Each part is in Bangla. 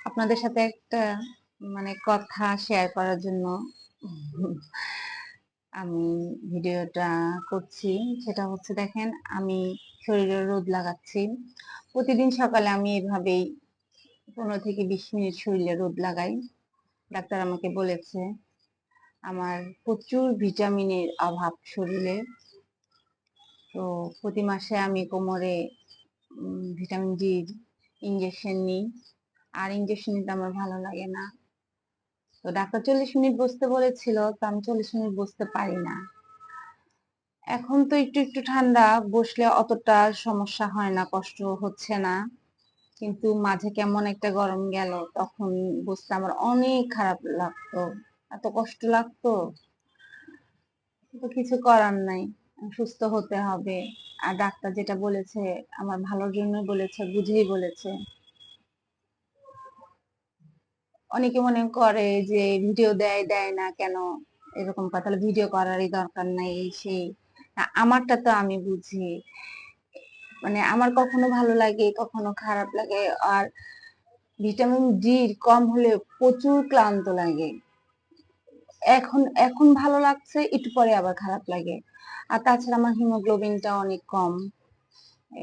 আপনাদের সাথে একটা কথা শেয়ার করার জন্য আমি ভিডিওটা করছি। সেটা হচ্ছে, দেখেন, আমি শরীরে রোদ লাগাচ্ছি। প্রতিদিন সকালে আমি এভাবেই 15 থেকে 20 মিনিট শরীরে রোদ লাগাই। ডাক্তার আমাকে বলেছে আমার প্রচুর ভিটামিনের অভাব শরীরে। তো প্রতি মাসে আমি কোমরে ভিটামিন ডি ইঞ্জেকশন নিই। আর ইঞ্জেকশন নিতে আমার ভালো লাগে না। তো ডাক্তার 40 মিনিট বসতে বলেছিল, তো আমি 40 মিনিট বসতে পারি না। এখন তো একটু একটু ঠান্ডা, বসলে অতটা সমস্যা হয় না, কষ্ট হচ্ছে না। কিন্তু মাঝে কেমন একটা গরম গেল, তখন বসতে আমার অনেক খারাপ লাগতো, এত কষ্ট লাগতো। তো কিছু করার নাই, সুস্থ হতে হবে। আর ডাক্তার যেটা বলেছে আমার ভালোর জন্য বলেছে, বুঝেই বলেছে। অনেকে মনে করে যে ভিডিও দেয় দেয় না কেন, এরকম কথা, তাহলে ভিডিও করারই দরকার নাই, এই সেই। আমারটা তো আমি বুঝি, আমার কখনো ভালো লাগে কখনো খারাপ লাগে। আর ভিটামিন ডি কম হলে প্রচুর ক্লান্ত লাগে। এখন এখন ভালো লাগছে, একটু পরে আবার খারাপ লাগে। আর তাছাড়া আমার হিমোগ্লোবিনটা অনেক কম।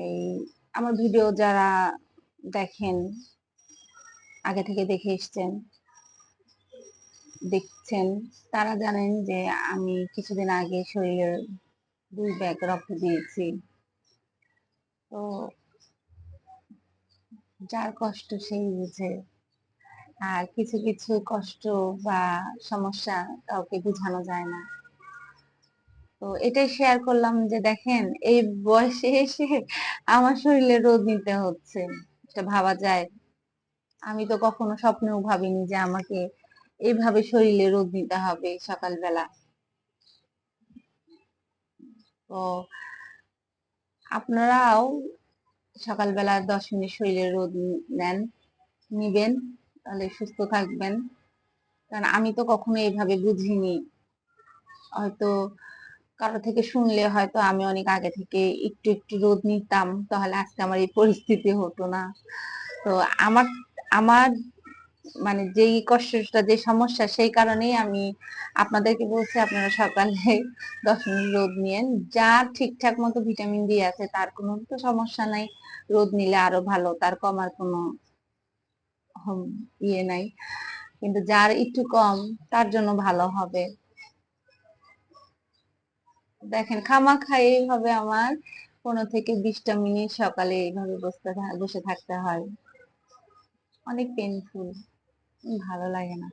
এই আমার ভিডিও যারা দেখেন, আগে থেকে দেখে এসছেন, দেখছেন, তারা জানেন যে আমি কিছুদিন আগে শরীরের 2 ব্যাগ রক্ত দিয়েছি। তো যার কষ্ট সেই বুঝে। আর কিছু কিছু কষ্ট বা সমস্যা কাউকে বোঝানো যায় না। তো এটাই শেয়ার করলাম যে দেখেন, এই বয়সে এসে আমার শরীরে রোদ নিতে হচ্ছে, এটা ভাবা যায়? আমি তো কখনো স্বপ্নেও ভাবিনি যে আমাকে এইভাবে শরীরে রোদ নিতে হবে সকালবেলা। তো আপনারাও সকালবেলা 10 মিনিট শরীরে রোদ নিবেন, তাহলে সুস্থ থাকবেন। কারণ আমি তো কখনো এইভাবে বুঝিনি। হয়তো কারো থেকে শুনলে হয়তো আমি অনেক আগে থেকে একটু একটু রোদ নিতাম, তাহলে আজকে আমার এই পরিস্থিতি হতো না। তো আমার আমার যেই কষ্টটা, যে সমস্যা, সেই কারণেই আমি আপনাদেরকে বলছি আপনারা সকালে 10 মিনিট রোদ নিয়েন। যার ঠিকঠাক মতো ভিটামিন ডি আছে তার কোনো তো সমস্যা নাই, রোদ নিলে আরো ভালো, তার কমার কোনো ইয়ে নাই। কিন্তু যার একটু কম, তার জন্য ভালো হবে। দেখেন, খামাখা এইভাবে আমার 15 থেকে 20টা মিনিট সকালে এইভাবে বসে থাকতে হয়। অনেক পেইনফুল, ভালো লাগে না।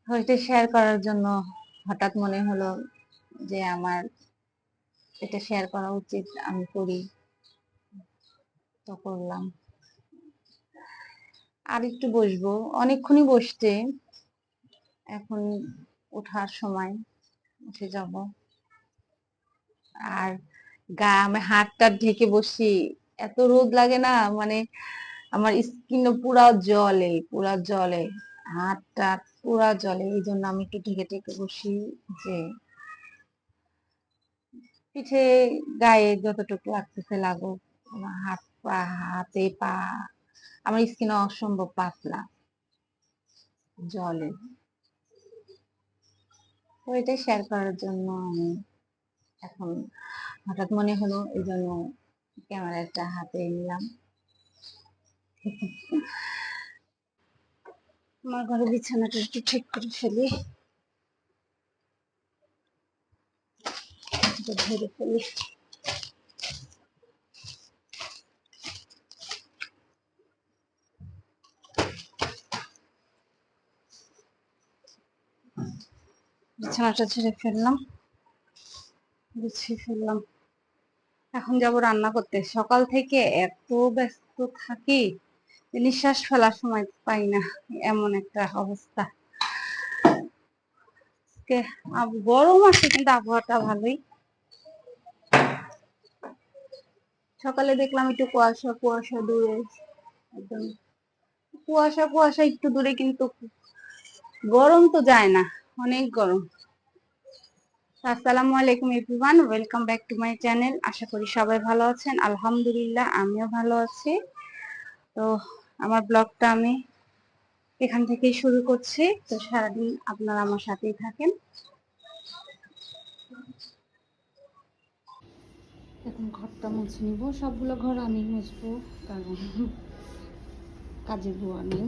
এটা শেয়ার করার জন্য হঠাৎ মনে হলো যে আমার এটা শেয়ার করা উচিত, আমি করি, তো করলাম। আর একটু বসবো, অনেকক্ষণই বসতে, এখন ওঠার সময়, উঠে যাব। আর আমি হাতটা ঢেকে বসি, এত রোদ লাগে না, আমার স্কিন পুরা জলে, পুরা জলে, হাতটা পুরা জলে। এই জন্য আমি একটু ঢেকে ঢেকে বসি, যে পিঠে গায়ে যতটুকু লাগতেছে লাগুক, আমার হাত পা, হাতে পা, আমার স্কিন অসম্ভব পাতলা, জলে। তো এটা শেয়ার করার জন্য আমি এখন হঠাৎ মনে হলো, এই জন্য ক্যামেরাটা হাতে নিলাম। আমার ঘরে বিছানাটা একটু ঠিক করে ফেলি, ধরে ফেলি। বিছানাটা ঝেড়ে ফেললাম, গুছিয়ে ফেললাম। এখন যাব রান্না করতে। সকাল থেকে এত ব্যস্ত থাকি, নিঃশ্বাস ফেলার সময় পাই না, এমন একটা অবস্থা। গরম আছে কিন্তু আবহাওয়াটা ভালোই। সকালে দেখলাম একটু কুয়াশা কুয়াশা দূরে, একদম কুয়াশা কুয়াশা একটু দূরে, কিন্তু গরম তো যায় না, অনেক গরম। আসসালামু আলাইকুম everyone, welcome back to my channel. আশা করি সবাই ভালো আছেন। আলহামদুলিল্লাহ, আমিও ভালো আছি। তো আমার ব্লগটা আমি এখান থেকেই শুরু করছি। তো সারাদিন আপনারা আমার সাথেই থাকেন। এখন ঘরটা মুছে নিব, সবগুলো ঘর আমি মুছবো, কারণ কাজের বুয়া নেই।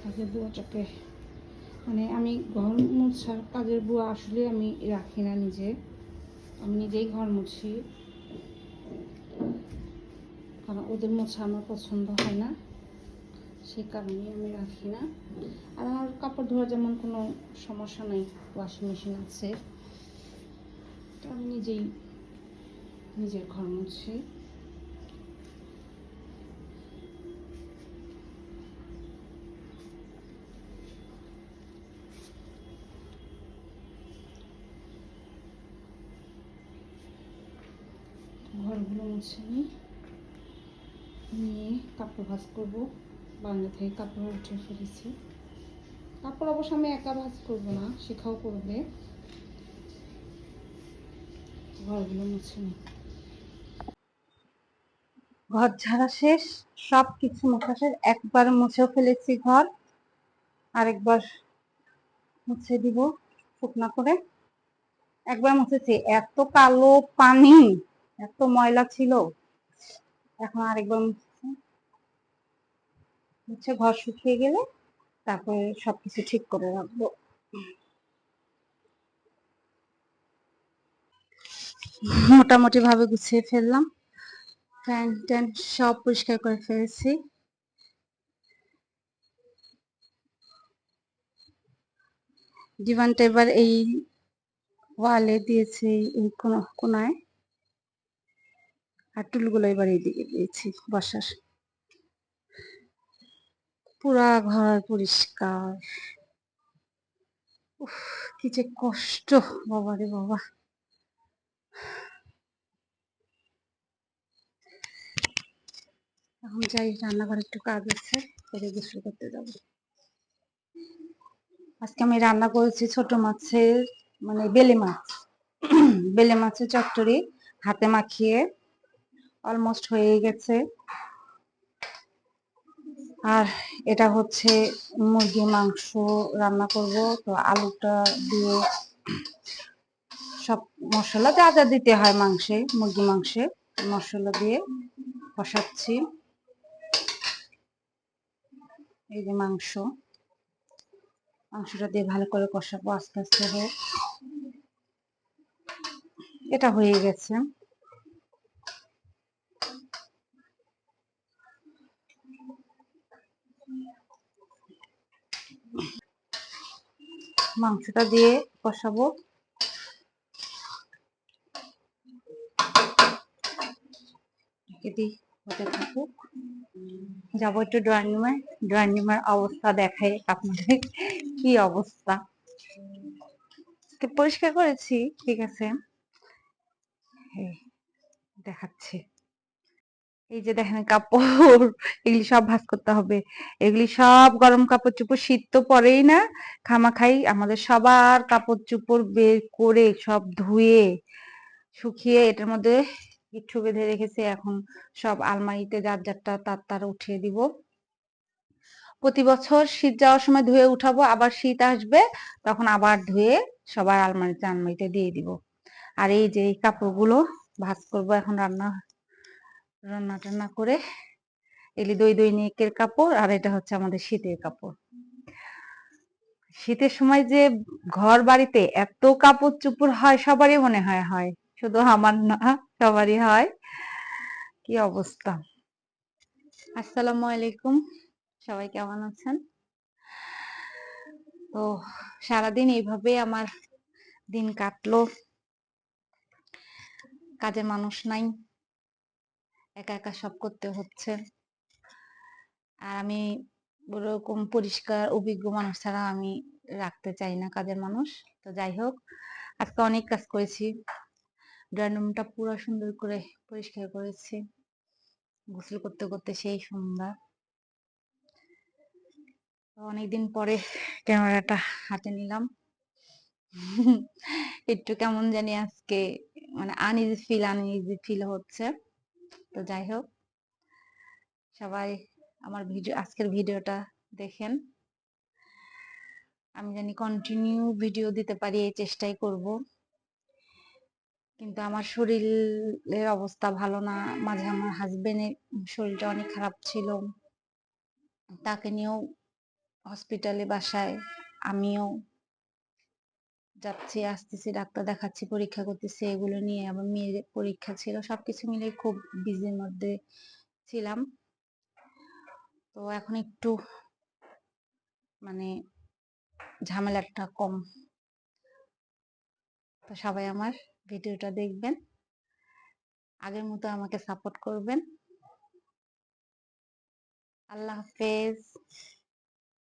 কাজের বুয়াটাকে মানে আমি ঘর মুছার কাজের বুয়া আসলে আমি রাখি না নিজে, আমি নিজেই ঘর মুছি, কারণ ওদের মোছা আমার পছন্দ হয় না, সেই কারণে আমি রাখি না। আর আমার কাপড় ধোয়ার যেমন কোনো সমস্যা নেই, ওয়াশিং মেশিন আছে, তো আমি নিজেই নিজের ঘর মুছি। ঘরগুলো মুছে নিয়ে কাপড় ভাঁজ করবো। বারান্দা থেকে কাপড় উঠে ফেলেছি। কাপড় অবশ্য আমি একা ভাঁজ করবো না, শেখাও করবে। ঘরগুলো মুছে নিই। ঘর ঝাড়া শেষ, সব কিছু মোছা শেষ। একবার মুছেও ফেলেছি ঘর, আরেকবার মুছে দিব শুকনা করে। একবার মুছেছি, এত কালো পানি, এত ময়লা ছিল। এখন আরেকবার মুছে ঘর শুকিয়ে গেলে তারপরে সবকিছু ঠিক করে রাখবো। মোটামুটি ভাবে গুছিয়ে ফেললাম, ফ্যান ট্যান সব পরিষ্কার করে ফেলেছি। ডিভানটা এবার এই ওয়ালে দিয়েছি, এই কোনায়, আর টুলগুলো এবার এইদিকে দিয়েছি বসার। পুরা ঘর পরিষ্কার। উফ, কি যে কষ্ট, বাবা রে বাবা। এখন যাই, রান্নাঘরে একটু কাজ আছে, করে গোসল করতে যাবো। আজকে আমি রান্না করেছি ছোট মাছের মানে বেলে মাছ, বেলে মাছের চচ্চড়ি, হাতে মাখিয়ে, অলমোস্ট হয়ে গেছে। আর এটা হচ্ছে মুরগির মাংস রান্না করব। তো আলুটা দিয়ে সব মশলা যা যা দিতে হয় মাংসে, মুরগি মাংসে, মশলা দিয়ে কষাচ্ছি। এই যে মাংসটা দিয়ে ভালো করে কষাবো আস্তে আস্তে হোক। এটা হয়ে গেছে। মাংসটা দিয়ে কষাবো। হতে থাকুক। যাবো একটু ড্রয়িং রুমে, ড্রয়িং রুমের অবস্থা দেখাই আপনাদের কি অবস্থা। পরিষ্কার করেছি, ঠিক আছে, দেখাচ্ছি। এই যে দেখেন কাপড়, এগুলি সব ভাঁজ করতে হবে। এগুলি সব গরম কাপড় চোপড়, শীত তো পরেই না, খামাখাই আমাদের সবার কাপড় চোপড় বের করে সব ধুয়ে শুকিয়ে এটার মধ্যে গিট্টু বেঁধে রেখেছি। এখন সব আলমারিতে যার যারটা তার উঠিয়ে দিব। প্রতি বছর শীত যাওয়ার সময় ধুয়ে উঠাবো, আবার শীত আসবে তখন আবার ধুয়ে সবার আলমারিতে দিয়ে দিব। আর এই যে এই কাপড়গুলো ভাঁজ করবো এখন রান্না টান্না করে। এগুলি দৈনিকের কাপড়, আর এটা হচ্ছে আমাদের শীতের কাপড়। শীতের সময় যে ঘর বাড়িতে এত কাপড় চোপড় হয়, সবারই মনে হয়, শুধু আমার না, সবারই হয়। কি অবস্থা। আসসালামু আলাইকুম, সবাই কেমন আছেন? তো সারাদিন এইভাবে আমার দিন কাটলো। কাজের মানুষ নাই, একা একা সব করতে হচ্ছে। আর আমি ওরকম পরিষ্কার অভিজ্ঞ মানুষ ছাড়া আমি রাখতে চাই না কাজের মানুষ। তো যাই হোক, আজকে অনেক কাজ করেছি। ড্রয়িং রুমটা পুরো সুন্দর করে পরিষ্কার করেছি, গোসল করতে করতে সেই সন্ধ্যা। অনেকদিন পরে ক্যামেরাটা হাতে নিলাম। একটু কেমন জানি আজকে মানে আনইজি ফিল হচ্ছে। তো যাই হোক, সবাই আমার আজকের ভিডিওটা দেখেন। আমি জানি কন্টিনিউ ভিডিও দিতে পারি, এই চেষ্টাই করব, কিন্তু আমার শরীরের অবস্থা ভালো না। মাঝে আমার হাজবেন্ডের শরীরটা অনেক খারাপ ছিল, তাকে নিয়েও হসপিটালে, বাসায় আমিও যাচ্ছি আসতেছি, ডাক্তার দেখাচ্ছি, পরীক্ষা করতেছি, এগুলো নিয়ে আবার মেয়ের পরীক্ষা ছিল, সবকিছু মিলে খুব বিজির মধ্যে ছিলাম। তো এখন একটু মানে ঝামেলাটা কম। তো সবাই আমার ভিডিওটা দেখবেন, আগের মতো আমাকে সাপোর্ট করবেন। আল্লাহ হাফেজ।